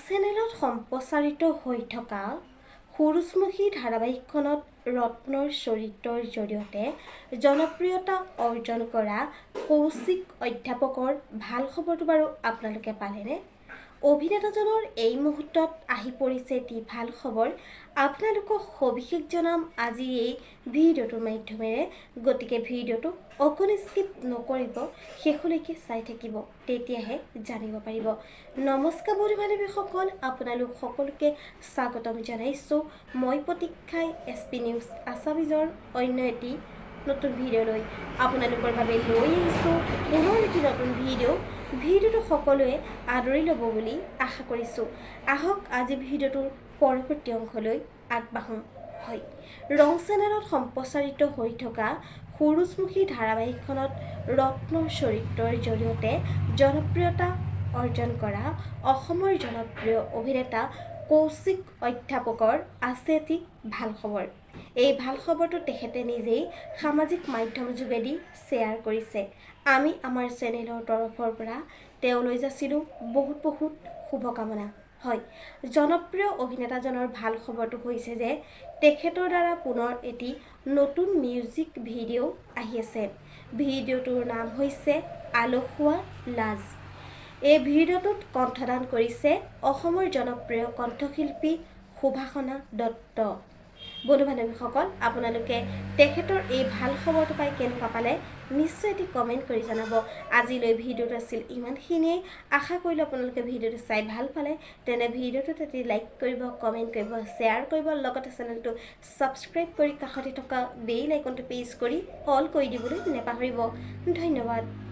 চেনেলত সম্প্ৰচাৰিত হৈ থকা surujmukhi ধাৰাবাহিকখনত ৰত্নৰ চৰিত্ৰৰ জৰিয়তে জনপ্ৰিয়তা অৰ্জন কৰা কৌশিক অধ্যাপকৰ ভাল খবৰটো বাৰু আপোনালোকে পালেনে? অভিনেতাজনৰ এই মুহূৰ্তত আহি পৰিছে এটি ভাল খবৰ। আপোনালোকক সবিশেষ জনাম আজি এই ভিডিঅ'টোৰ মাধ্যমেৰে। গতিকে ভিডিঅ'টো অকণো স্কিপ নকৰিব, শেষলৈকে চাই থাকিব, তেতিয়াহে জানিব পাৰিব। নমস্কাৰ বন্ধু বান্ধৱীসকল, আপোনালোক সকলোকে স্বাগতম জনাইছোঁ। মই প্ৰতীক্ষাই SP নিউজ আছামিজৰ অন্য এটি নতুন ভিডিঅ'লৈ আপোনালোকৰ বাবে লৈ আহিছোঁ পুনৰ এটি নতুন ভিডিঅ'টো সকলোৱে আদৰি ল'ব বুলি আশা কৰিছোঁ। আহক আজি ভিডিঅ'টোৰ পৰৱৰ্তী অংশলৈ আগবাঢ়োঁ। হয়, ৰং চেনেলত সম্প্ৰচাৰিত হৈ থকা surujmukhi ধাৰাবাহিকখনত ৰত্নৰ চৰিত্ৰৰ জৰিয়তে জনপ্ৰিয়তা অৰ্জন কৰা অসমৰ জনপ্ৰিয় অভিনেতা কৌশিক অধ্যাপকৰ আছে এটি ভাল খবৰ। এই ভাল খবৰটো তেখেতে নিজেই সামাজিক মাধ্যম যোগেদি শ্বেয়াৰ কৰিছে। আমি আমাৰ চেনেলৰ তৰফৰ পৰা তেওঁলৈ যাচিলোঁ বহুত শুভকামনা। হয়, জনপ্ৰিয় অভিনেতাজনৰ ভাল খবৰটো হৈছে যে তেখেতৰ দ্বাৰা পুনৰ এটি নতুন মিউজিক ভিডিঅ' আহি আছে। ভিডিঅ'টোৰ নাম হৈছে আলসুৱা লাজ। এই ভিডিঅ'টোত কণ্ঠদান কৰিছে অসমৰ জনপ্ৰিয় কণ্ঠশিল্পী সুভাষণা দত্ত। বন্ধু বান্ধৱীসকল, আপোনালোকে তেখেতৰ এই ভাল খবৰটো পাই কেনেকুৱা পালে নিশ্চয় এটি কমেণ্ট কৰি জনাব। আজিলৈ ভিডিঅ'টো আছিল ইমানখিনিয়ে। আশা কৰিলোঁ আপোনালোকে ভিডিঅ'টো চাই ভাল পালে। তেনে ভিডিঅ'টোত এটি লাইক কৰিব, কমেণ্ট কৰিব, শ্বেয়াৰ কৰিব, লগতে চেনেলটো ছাবস্ক্ৰাইব কৰি কাষতে থকা বেল আইকনটো প্ৰেছ কৰি অল কৰি দিবলৈ নাপাহৰিব। ধন্যবাদ।